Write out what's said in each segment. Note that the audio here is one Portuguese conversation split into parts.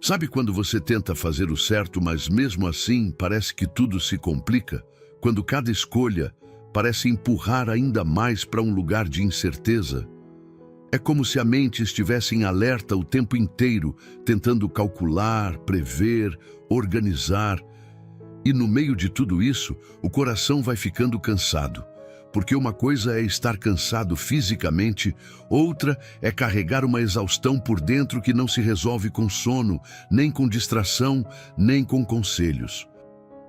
Sabe quando você tenta fazer o certo, mas mesmo assim parece que tudo se complica? Quando cada escolha parece empurrar ainda mais para um lugar de incerteza? É como se a mente estivesse em alerta o tempo inteiro, tentando calcular, prever, organizar. E no meio de tudo isso, o coração vai ficando cansado. Porque uma coisa é estar cansado fisicamente, outra é carregar uma exaustão por dentro que não se resolve com sono, nem com distração, nem com conselhos.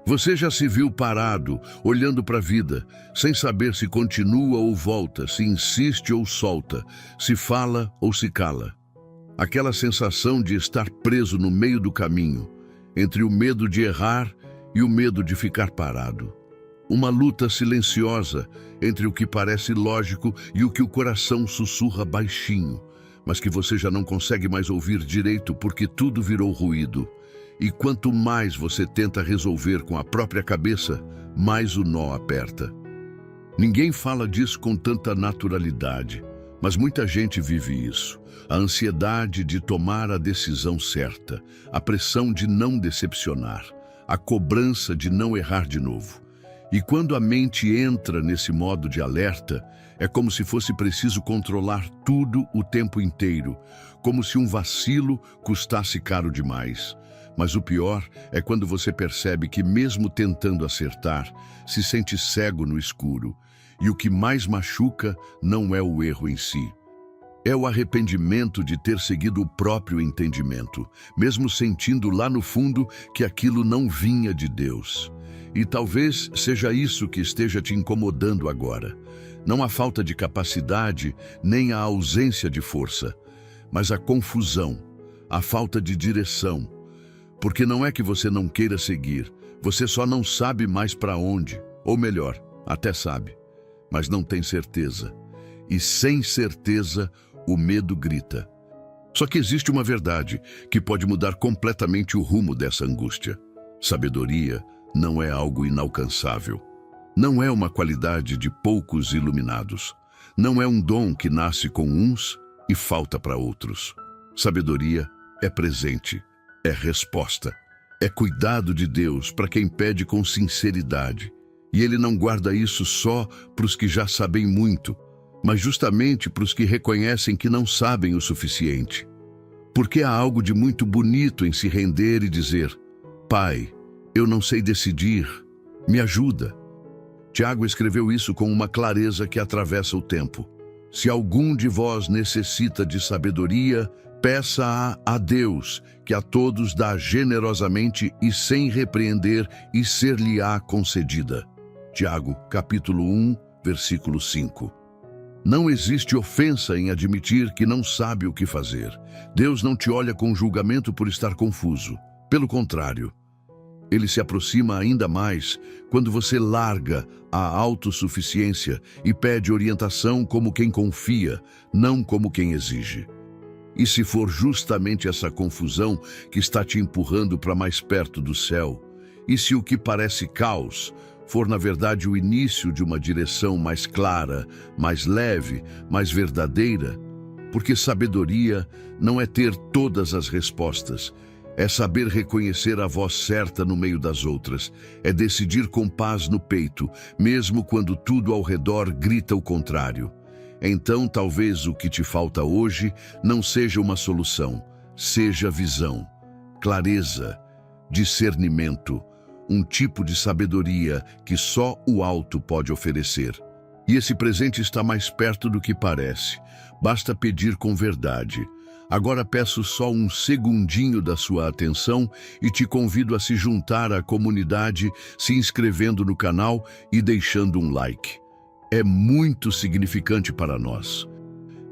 Você já se viu parado, olhando para a vida, sem saber se continua ou volta, se insiste ou solta, se fala ou se cala. Aquela sensação de estar preso no meio do caminho, entre o medo de errar e o medo de ficar parado. Uma luta silenciosa entre o que parece lógico e o que o coração sussurra baixinho, mas que você já não consegue mais ouvir direito porque tudo virou ruído. E quanto mais você tenta resolver com a própria cabeça, mais o nó aperta. Ninguém fala disso com tanta naturalidade, mas muita gente vive isso. A ansiedade de tomar a decisão certa, a pressão de não decepcionar, a cobrança de não errar de novo. E quando a mente entra nesse modo de alerta, é como se fosse preciso controlar tudo o tempo inteiro, como se um vacilo custasse caro demais. Mas o pior é quando você percebe que mesmo tentando acertar, se sente cego no escuro. E o que mais machuca não é o erro em si. É o arrependimento de ter seguido o próprio entendimento, mesmo sentindo lá no fundo que aquilo não vinha de Deus. E talvez seja isso que esteja te incomodando agora. Não a falta de capacidade, nem a ausência de força, mas a confusão, a falta de direção. Porque não é que você não queira seguir, você só não sabe mais para onde, ou melhor, até sabe, mas não tem certeza. E sem certeza, o medo grita. Só que existe uma verdade que pode mudar completamente o rumo dessa angústia. Sabedoria não é algo inalcançável. Não é uma qualidade de poucos iluminados. Não é um dom que nasce com uns e falta para outros. Sabedoria é presente, é resposta, é cuidado de Deus para quem pede com sinceridade. E Ele não guarda isso só para os que já sabem muito, mas justamente para os que reconhecem que não sabem o suficiente. Porque há algo de muito bonito em se render e dizer: Pai, eu não sei decidir, me ajuda. Tiago escreveu isso com uma clareza que atravessa o tempo. Se algum de vós necessita de sabedoria, peça-a a Deus, que a todos dá generosamente e sem repreender, e ser-lhe-á concedida. Tiago, capítulo 1, versículo 5. Não existe ofensa em admitir que não sabe o que fazer. Deus não te olha com julgamento por estar confuso. Pelo contrário, Ele se aproxima ainda mais quando você larga a autossuficiência e pede orientação como quem confia, não como quem exige. E se for justamente essa confusão que está te empurrando para mais perto do céu, e se o que parece caos for na verdade o início de uma direção mais clara, mais leve, mais verdadeira, porque sabedoria não é ter todas as respostas, é saber reconhecer a voz certa no meio das outras, é decidir com paz no peito, mesmo quando tudo ao redor grita o contrário. Então talvez o que te falta hoje não seja uma solução, seja visão, clareza, discernimento, um tipo de sabedoria que só o alto pode oferecer. E esse presente está mais perto do que parece, basta pedir com verdade. Agora peço só um segundinho da sua atenção e te convido a se juntar à comunidade, se inscrevendo no canal e deixando um like. É muito significante para nós.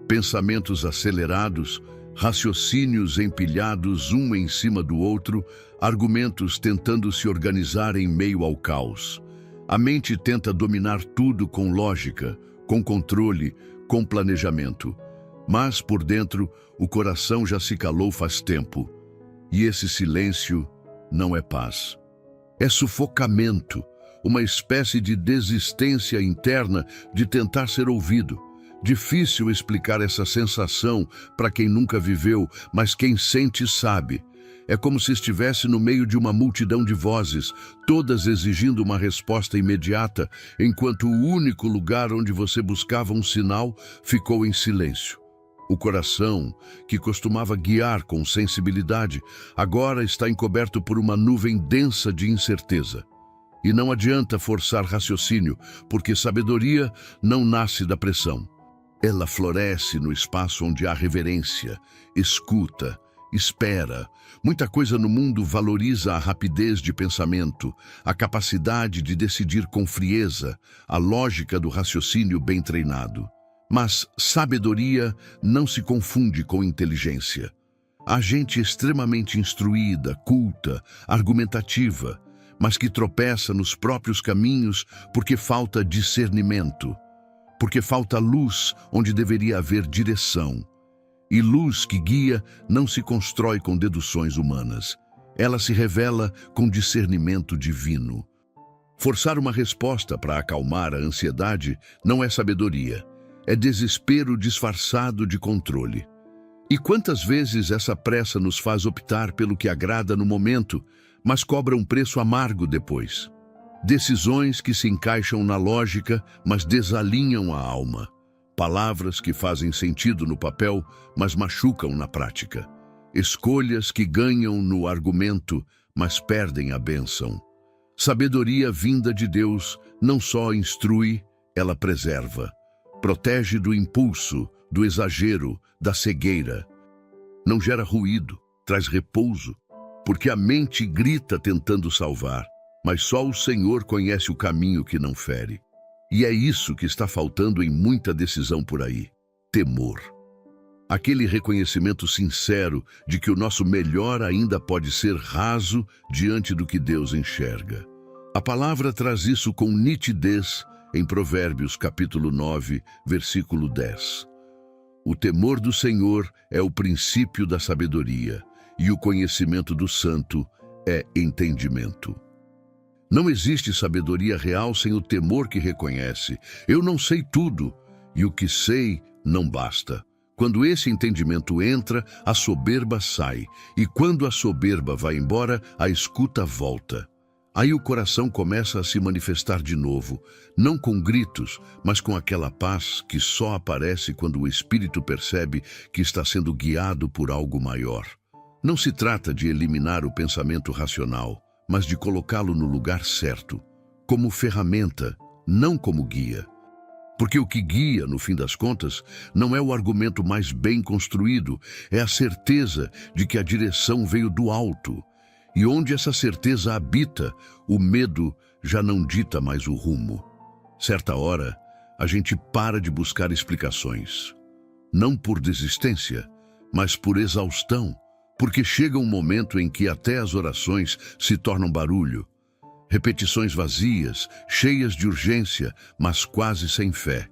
Pensamentos acelerados, raciocínios empilhados um em cima do outro, argumentos tentando se organizar em meio ao caos. A mente tenta dominar tudo com lógica, com controle, com planejamento. Mas, por dentro, o coração já se calou faz tempo. E esse silêncio não é paz. É sufocamento, uma espécie de desistência interna de tentar ser ouvido. Difícil explicar essa sensação para quem nunca viveu, mas quem sente sabe. É como se estivesse no meio de uma multidão de vozes, todas exigindo uma resposta imediata, enquanto o único lugar onde você buscava um sinal ficou em silêncio. O coração, que costumava guiar com sensibilidade, agora está encoberto por uma nuvem densa de incerteza. E não adianta forçar raciocínio, porque sabedoria não nasce da pressão. Ela floresce no espaço onde há reverência, escuta, espera. Muita coisa no mundo valoriza a rapidez de pensamento, a capacidade de decidir com frieza, a lógica do raciocínio bem treinado. Mas sabedoria não se confunde com inteligência. Há gente extremamente instruída, culta, argumentativa, mas que tropeça nos próprios caminhos porque falta discernimento, porque falta luz onde deveria haver direção. E luz que guia não se constrói com deduções humanas. Ela se revela com discernimento divino. Forçar uma resposta para acalmar a ansiedade não é sabedoria. É desespero disfarçado de controle. E quantas vezes essa pressa nos faz optar pelo que agrada no momento, mas cobra um preço amargo depois. Decisões que se encaixam na lógica, mas desalinham a alma. Palavras que fazem sentido no papel, mas machucam na prática. Escolhas que ganham no argumento, mas perdem a bênção. Sabedoria vinda de Deus não só instrui, ela preserva. Protege do impulso, do exagero, da cegueira. Não gera ruído, traz repouso, porque a mente grita tentando salvar, mas só o Senhor conhece o caminho que não fere. E é isso que está faltando em muita decisão por aí: temor. Aquele reconhecimento sincero de que o nosso melhor ainda pode ser raso diante do que Deus enxerga. A palavra traz isso com nitidez em Provérbios capítulo 9, versículo 10. O temor do Senhor é o princípio da sabedoria, e o conhecimento do santo é entendimento. Não existe sabedoria real sem o temor que reconhece: eu não sei tudo, e o que sei não basta. Quando esse entendimento entra, a soberba sai, e quando a soberba vai embora, a escuta volta. Aí o coração começa a se manifestar de novo, não com gritos, mas com aquela paz que só aparece quando o espírito percebe que está sendo guiado por algo maior. Não se trata de eliminar o pensamento racional, mas de colocá-lo no lugar certo, como ferramenta, não como guia. Porque o que guia, no fim das contas, não é o argumento mais bem construído, é a certeza de que a direção veio do alto. E onde essa certeza habita, o medo já não dita mais o rumo. Certa hora, a gente para de buscar explicações. Não por desistência, mas por exaustão, porque chega um momento em que até as orações se tornam barulho. Repetições vazias, cheias de urgência, mas quase sem fé.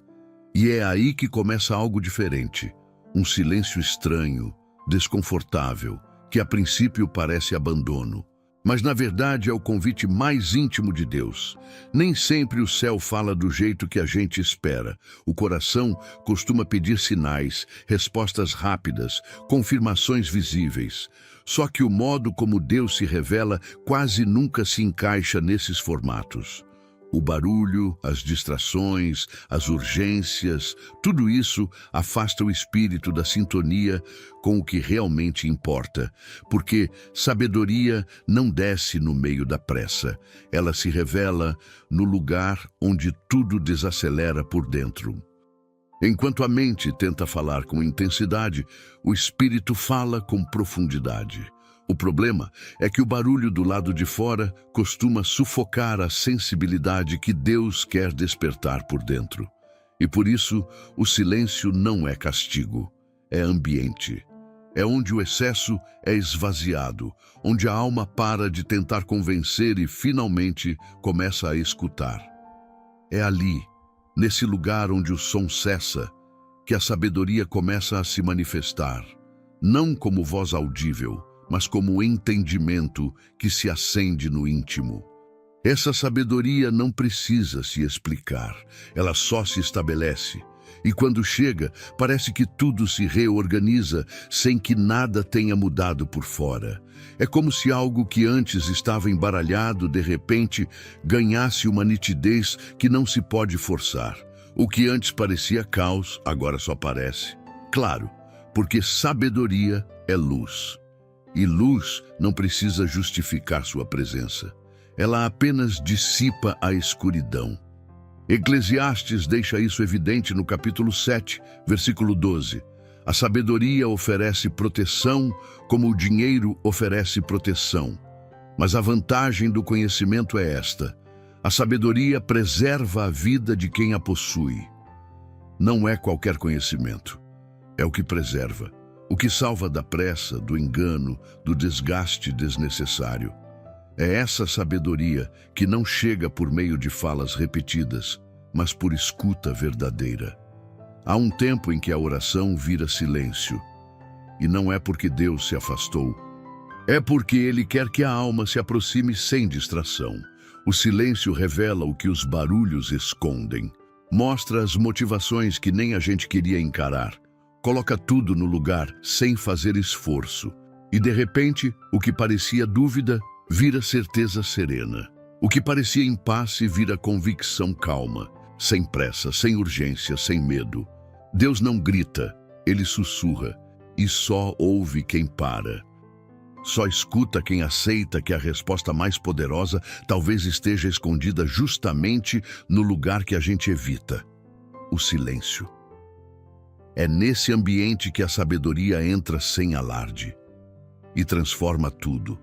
E é aí que começa algo diferente. Um silêncio estranho, desconfortável, que a princípio parece abandono. Mas na verdade é o convite mais íntimo de Deus. Nem sempre o céu fala do jeito que a gente espera. O coração costuma pedir sinais, respostas rápidas, confirmações visíveis. Só que o modo como Deus se revela quase nunca se encaixa nesses formatos. O barulho, as distrações, as urgências, tudo isso afasta o espírito da sintonia com o que realmente importa, porque sabedoria não desce no meio da pressa, ela se revela no lugar onde tudo desacelera por dentro. Enquanto a mente tenta falar com intensidade, o espírito fala com profundidade. O problema é que o barulho do lado de fora costuma sufocar a sensibilidade que Deus quer despertar por dentro. E por isso, o silêncio não é castigo, é ambiente. É onde o excesso é esvaziado, onde a alma para de tentar convencer e finalmente começa a escutar. É ali, nesse lugar onde o som cessa, que a sabedoria começa a se manifestar, não como voz audível, mas como entendimento que se acende no íntimo. Essa sabedoria não precisa se explicar, ela só se estabelece. E quando chega, parece que tudo se reorganiza sem que nada tenha mudado por fora. É como se algo que antes estava embaralhado, de repente, ganhasse uma nitidez que não se pode forçar. O que antes parecia caos, agora só parece. Claro, porque sabedoria é luz. E luz não precisa justificar sua presença. Ela apenas dissipa a escuridão. Eclesiastes deixa isso evidente no capítulo 7, versículo 12. A sabedoria oferece proteção, como o dinheiro oferece proteção. Mas a vantagem do conhecimento é esta: a sabedoria preserva a vida de quem a possui. Não é qualquer conhecimento. É o que preserva, o que salva da pressa, do engano, do desgaste desnecessário. É essa sabedoria que não chega por meio de falas repetidas, mas por escuta verdadeira. Há um tempo em que a oração vira silêncio. E não é porque Deus se afastou. É porque Ele quer que a alma se aproxime sem distração. O silêncio revela o que os barulhos escondem. Mostra as motivações que nem a gente queria encarar. Coloca tudo no lugar sem fazer esforço. E de repente, o que parecia dúvida vira certeza serena. O que parecia impasse vira convicção calma, sem pressa, sem urgência, sem medo. Deus não grita, Ele sussurra, e só ouve quem para. Só escuta quem aceita que a resposta mais poderosa talvez esteja escondida justamente no lugar que a gente evita: o silêncio. É nesse ambiente que a sabedoria entra sem alarde e transforma tudo.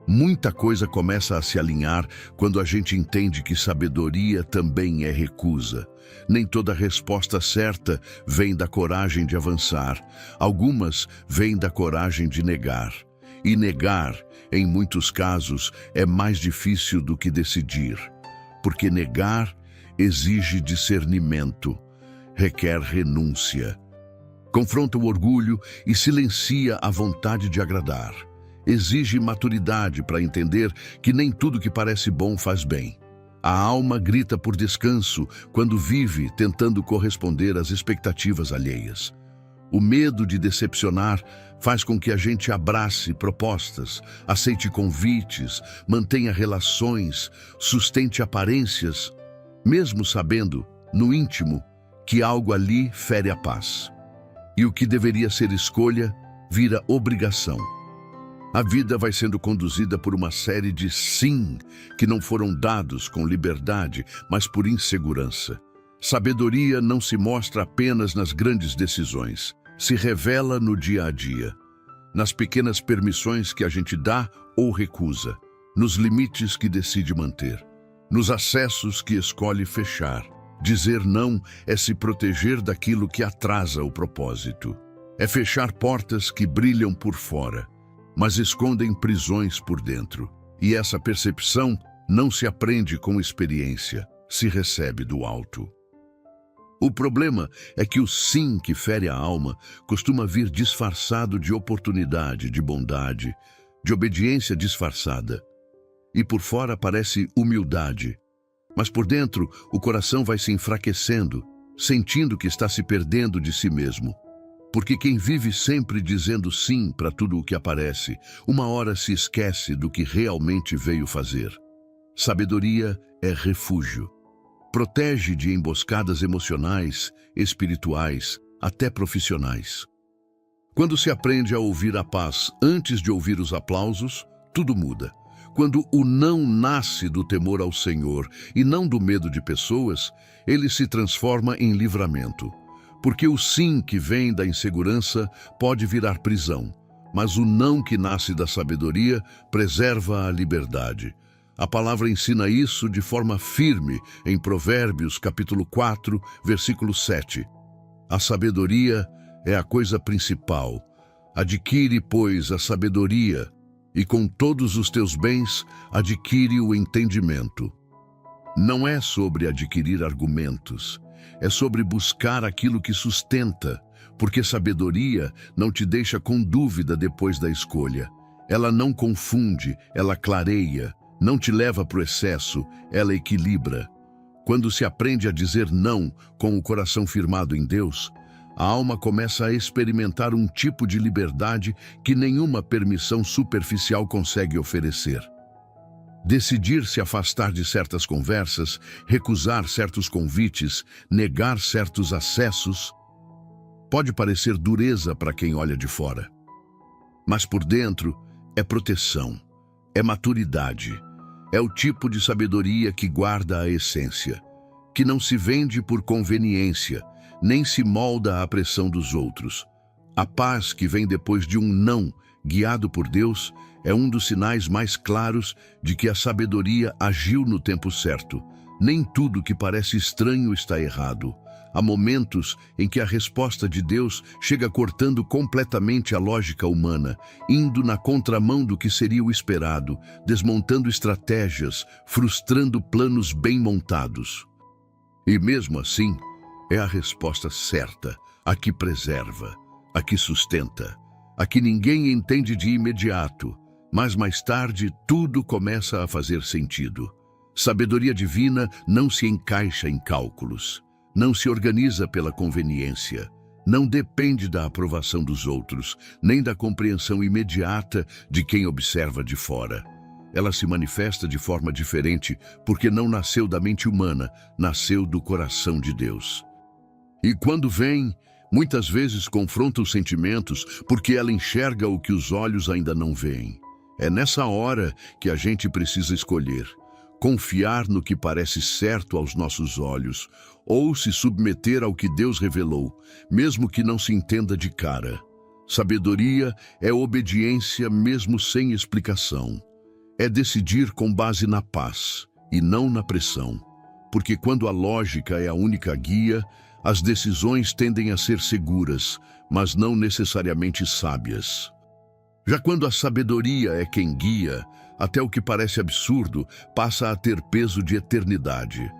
Muita coisa começa a se alinhar quando a gente entende que sabedoria também é recusa. Nem toda resposta certa vem da coragem de avançar. Algumas vêm da coragem de negar. E negar, em muitos casos, é mais difícil do que decidir. Porque negar exige discernimento, requer renúncia. Confronta o orgulho e silencia a vontade de agradar. Exige maturidade para entender que nem tudo que parece bom faz bem. A alma grita por descanso quando vive tentando corresponder às expectativas alheias. O medo de decepcionar faz com que a gente abrace propostas, aceite convites, mantenha relações, sustente aparências, mesmo sabendo, no íntimo, que algo ali fere a paz. E o que deveria ser escolha vira obrigação. A vida vai sendo conduzida por uma série de sim que não foram dados com liberdade, mas por insegurança. Sabedoria não se mostra apenas nas grandes decisões, se revela no dia a dia, nas pequenas permissões que a gente dá ou recusa, nos limites que decide manter, nos acessos que escolhe fechar. Dizer não é se proteger daquilo que atrasa o propósito. É fechar portas que brilham por fora, mas escondem prisões por dentro. E essa percepção não se aprende com experiência, se recebe do alto. O problema é que o sim que fere a alma costuma vir disfarçado de oportunidade, de bondade, de obediência disfarçada. E por fora parece humildade, mas por dentro o coração vai se enfraquecendo, sentindo que está se perdendo de si mesmo. Porque quem vive sempre dizendo sim para tudo o que aparece, uma hora se esquece do que realmente veio fazer. Sabedoria é refúgio. Protege de emboscadas emocionais, espirituais, até profissionais. Quando se aprende a ouvir a paz antes de ouvir os aplausos, tudo muda. Quando o não nasce do temor ao Senhor e não do medo de pessoas, ele se transforma em livramento. Porque o sim que vem da insegurança pode virar prisão, mas o não que nasce da sabedoria preserva a liberdade. A palavra ensina isso de forma firme em Provérbios, capítulo 4, versículo 7. A sabedoria é a coisa principal. Adquire, pois, a sabedoria, e com todos os teus bens adquire o entendimento. Não é sobre adquirir argumentos, é sobre buscar aquilo que sustenta, porque sabedoria não te deixa com dúvida depois da escolha. Ela não confunde, ela clareia, não te leva para o excesso, ela equilibra. Quando se aprende a dizer não com o coração firmado em Deus, a alma começa a experimentar um tipo de liberdade que nenhuma permissão superficial consegue oferecer. Decidir se afastar de certas conversas, recusar certos convites, negar certos acessos, pode parecer dureza para quem olha de fora. Mas por dentro é proteção, é maturidade, é o tipo de sabedoria que guarda a essência, que não se vende por conveniência, nem se molda à pressão dos outros. A paz que vem depois de um não, guiado por Deus, é um dos sinais mais claros de que a sabedoria agiu no tempo certo. Nem tudo que parece estranho está errado. Há momentos em que a resposta de Deus chega cortando completamente a lógica humana, indo na contramão do que seria o esperado, desmontando estratégias, frustrando planos bem montados. E mesmo assim, é a resposta certa, a que preserva, a que sustenta, a que ninguém entende de imediato, mas mais tarde tudo começa a fazer sentido. Sabedoria divina não se encaixa em cálculos. Não se organiza pela conveniência, não depende da aprovação dos outros, nem da compreensão imediata de quem observa de fora. Ela se manifesta de forma diferente porque não nasceu da mente humana, nasceu do coração de Deus. E quando vem, muitas vezes confronta os sentimentos porque ela enxerga o que os olhos ainda não veem. É nessa hora que a gente precisa escolher. Confiar no que parece certo aos nossos olhos, ou se submeter ao que Deus revelou, mesmo que não se entenda de cara. Sabedoria é obediência mesmo sem explicação. É decidir com base na paz e não na pressão, porque quando a lógica é a única guia, as decisões tendem a ser seguras, mas não necessariamente sábias. Já quando a sabedoria é quem guia, até o que parece absurdo passa a ter peso de eternidade.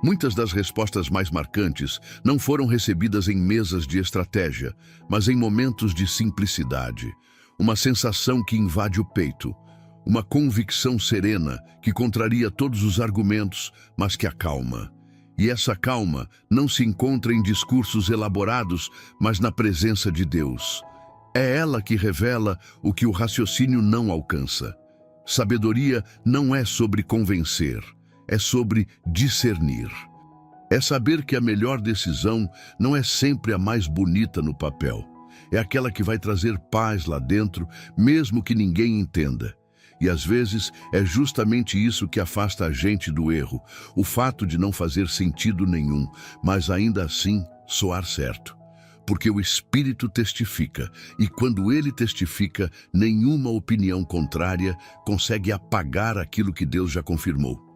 Muitas das respostas mais marcantes não foram recebidas em mesas de estratégia, mas em momentos de simplicidade. Uma sensação que invade o peito, uma convicção serena que contraria todos os argumentos, mas que acalma. E essa calma não se encontra em discursos elaborados, mas na presença de Deus. É ela que revela o que o raciocínio não alcança. Sabedoria não é sobre convencer, é sobre discernir. É saber que a melhor decisão não é sempre a mais bonita no papel. É aquela que vai trazer paz lá dentro, mesmo que ninguém entenda. E às vezes é justamente isso que afasta a gente do erro, o fato de não fazer sentido nenhum, mas ainda assim soar certo. Porque o Espírito testifica, e quando ele testifica, nenhuma opinião contrária consegue apagar aquilo que Deus já confirmou.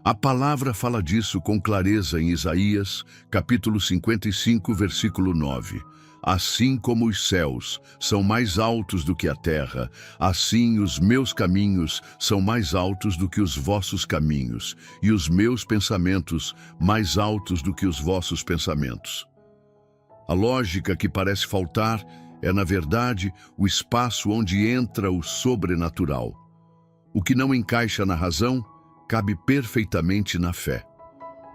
A palavra fala disso com clareza em Isaías, capítulo 55, versículo 9. Assim como os céus são mais altos do que a terra, assim os meus caminhos são mais altos do que os vossos caminhos, e os meus pensamentos mais altos do que os vossos pensamentos. A lógica que parece faltar é, na verdade, o espaço onde entra o sobrenatural. O que não encaixa na razão, cabe perfeitamente na fé.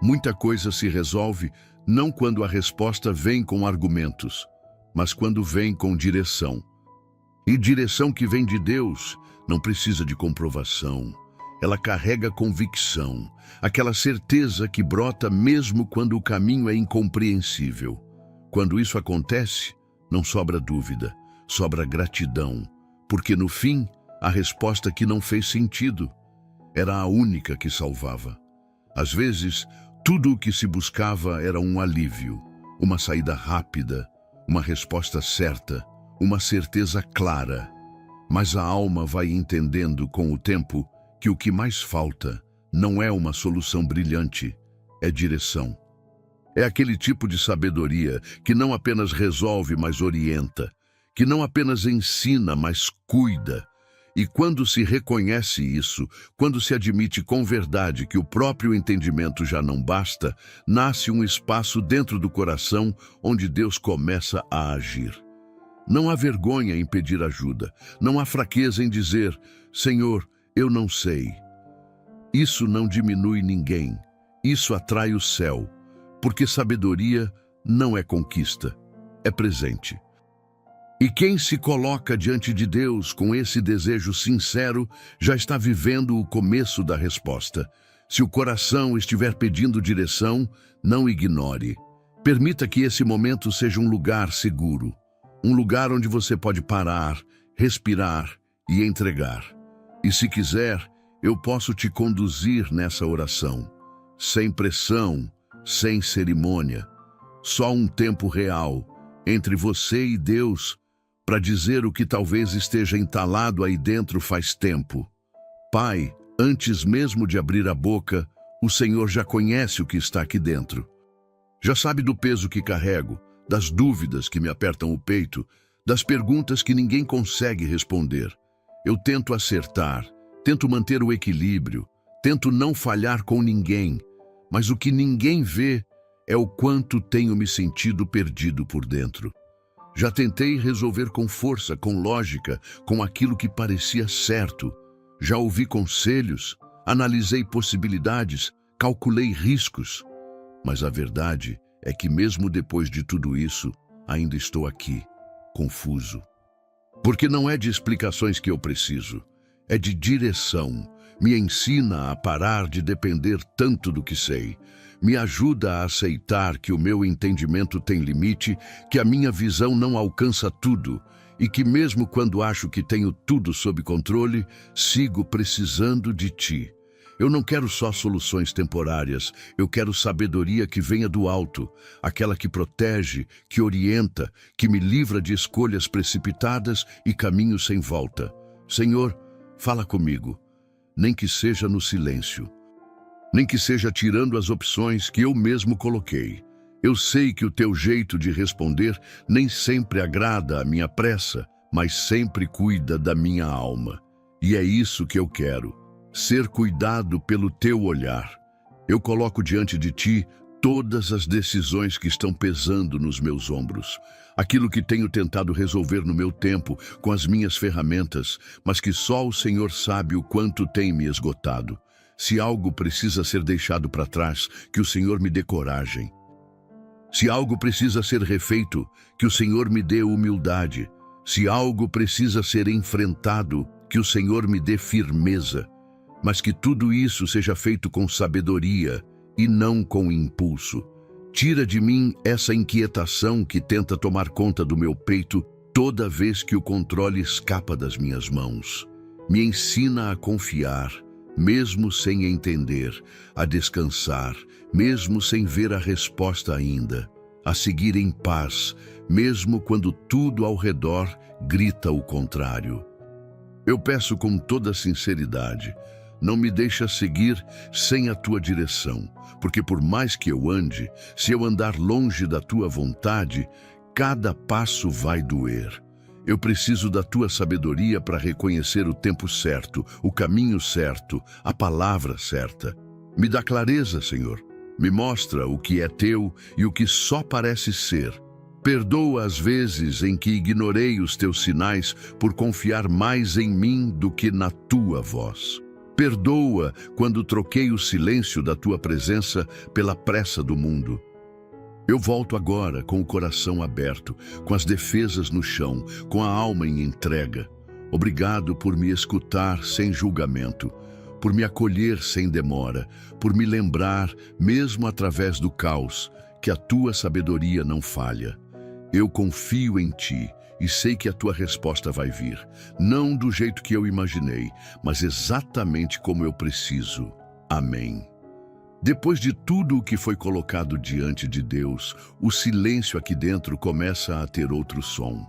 Muita coisa se resolve não quando a resposta vem com argumentos, mas quando vem com direção. E direção que vem de Deus não precisa de comprovação. Ela carrega convicção, aquela certeza que brota mesmo quando o caminho é incompreensível. Quando isso acontece, não sobra dúvida, sobra gratidão, porque no fim, a resposta que não fez sentido era a única que salvava. Às vezes, tudo o que se buscava era um alívio, uma saída rápida, uma resposta certa, uma certeza clara. Mas a alma vai entendendo com o tempo que o que mais falta não é uma solução brilhante, é direção. É aquele tipo de sabedoria que não apenas resolve, mas orienta, que não apenas ensina, mas cuida. E quando se reconhece isso, quando se admite com verdade que o próprio entendimento já não basta, nasce um espaço dentro do coração onde Deus começa a agir. Não há vergonha em pedir ajuda, não há fraqueza em dizer, Senhor, eu não sei. Isso não diminui ninguém. Isso atrai o céu, porque sabedoria não é conquista, é presente. E quem se coloca diante de Deus com esse desejo sincero já está vivendo o começo da resposta. Se o coração estiver pedindo direção, não ignore. Permita que esse momento seja um lugar seguro, um lugar onde você pode parar, respirar e entregar. E se quiser, eu posso te conduzir nessa oração, sem pressão, sem cerimônia, só um tempo real entre você e Deus para dizer o que talvez esteja entalado aí dentro faz tempo. Pai, antes mesmo de abrir a boca, o Senhor já conhece o que está aqui dentro. Já sabe do peso que carrego, das dúvidas que me apertam o peito, das perguntas que ninguém consegue responder. Eu tento acertar, tento manter o equilíbrio, tento não falhar com ninguém, mas o que ninguém vê é o quanto tenho me sentido perdido por dentro. Já tentei resolver com força, com lógica, com aquilo que parecia certo. Já ouvi conselhos, analisei possibilidades, calculei riscos. Mas a verdade é que mesmo depois de tudo isso, ainda estou aqui, confuso. Porque não é de explicações que eu preciso, é de direção. Me ensina a parar de depender tanto do que sei. Me ajuda a aceitar que o meu entendimento tem limite, que a minha visão não alcança tudo e que mesmo quando acho que tenho tudo sob controle, sigo precisando de ti. Eu não quero só soluções temporárias, eu quero sabedoria que venha do alto, aquela que protege, que orienta, que me livra de escolhas precipitadas e caminhos sem volta. Senhor, fala comigo, nem que seja no silêncio, nem que seja tirando as opções que eu mesmo coloquei. Eu sei que o teu jeito de responder nem sempre agrada a minha pressa, mas sempre cuida da minha alma. E é isso que eu quero, ser cuidado pelo teu olhar. Eu coloco diante de ti todas as decisões que estão pesando nos meus ombros, aquilo que tenho tentado resolver no meu tempo, com as minhas ferramentas, mas que só o Senhor sabe o quanto tem me esgotado. Se algo precisa ser deixado para trás, que o Senhor me dê coragem. Se algo precisa ser refeito, que o Senhor me dê humildade. Se algo precisa ser enfrentado, que o Senhor me dê firmeza. Mas que tudo isso seja feito com sabedoria e não com impulso. Tira de mim essa inquietação que tenta tomar conta do meu peito toda vez que o controle escapa das minhas mãos. Me ensina a confiar, mesmo sem entender, a descansar, mesmo sem ver a resposta ainda, a seguir em paz, mesmo quando tudo ao redor grita o contrário. Eu peço com toda sinceridade, não me deixa seguir sem a tua direção, porque por mais que eu ande, se eu andar longe da tua vontade, cada passo vai doer. Eu preciso da tua sabedoria para reconhecer o tempo certo, o caminho certo, a palavra certa. Me dá clareza, Senhor. Me mostra o que é teu e o que só parece ser. Perdoa as vezes em que ignorei os teus sinais por confiar mais em mim do que na tua voz. Perdoa quando troquei o silêncio da tua presença pela pressa do mundo. Eu volto agora com o coração aberto, com as defesas no chão, com a alma em entrega. Obrigado por me escutar sem julgamento, por me acolher sem demora, por me lembrar, mesmo através do caos, que a tua sabedoria não falha. Eu confio em ti e sei que a tua resposta vai vir, não do jeito que eu imaginei, mas exatamente como eu preciso. Amém. Depois de tudo o que foi colocado diante de Deus, o silêncio aqui dentro começa a ter outro som.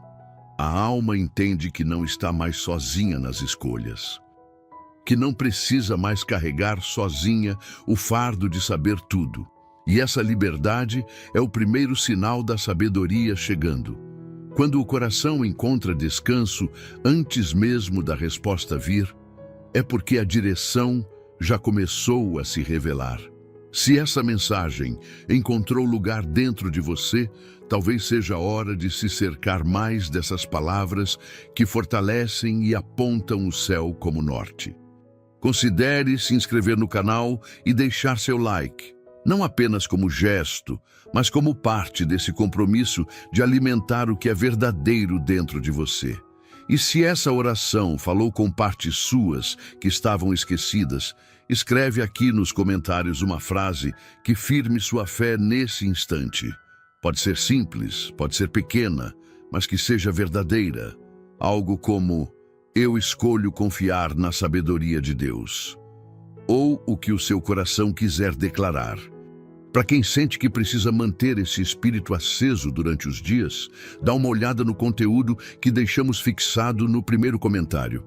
A alma entende que não está mais sozinha nas escolhas, que não precisa mais carregar sozinha o fardo de saber tudo. E essa liberdade é o primeiro sinal da sabedoria chegando. Quando o coração encontra descanso antes mesmo da resposta vir, é porque a direção já começou a se revelar. Se essa mensagem encontrou lugar dentro de você, talvez seja a hora de se cercar mais dessas palavras que fortalecem e apontam o céu como norte. Considere se inscrever no canal e deixar seu like. não apenas como gesto, mas como parte desse compromisso de alimentar o que é verdadeiro dentro de você. E se essa oração falou com partes suas que estavam esquecidas, escreve aqui nos comentários uma frase que firme sua fé nesse instante. Pode ser simples, pode ser pequena, mas que seja verdadeira. Algo como: eu escolho confiar na sabedoria de Deus. Ou o que o seu coração quiser declarar. Para quem sente que precisa manter esse espírito aceso durante os dias, dá uma olhada no conteúdo que deixamos fixado no primeiro comentário.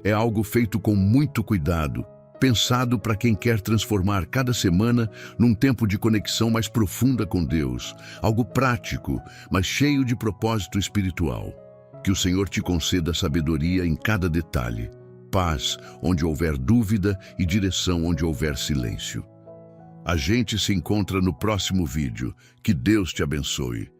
É algo feito com muito cuidado, pensado para quem quer transformar cada semana num tempo de conexão mais profunda com Deus, algo prático, mas cheio de propósito espiritual. Que o Senhor te conceda sabedoria em cada detalhe, paz onde houver dúvida e direção onde houver silêncio. A gente se encontra no próximo vídeo. Que Deus te abençoe.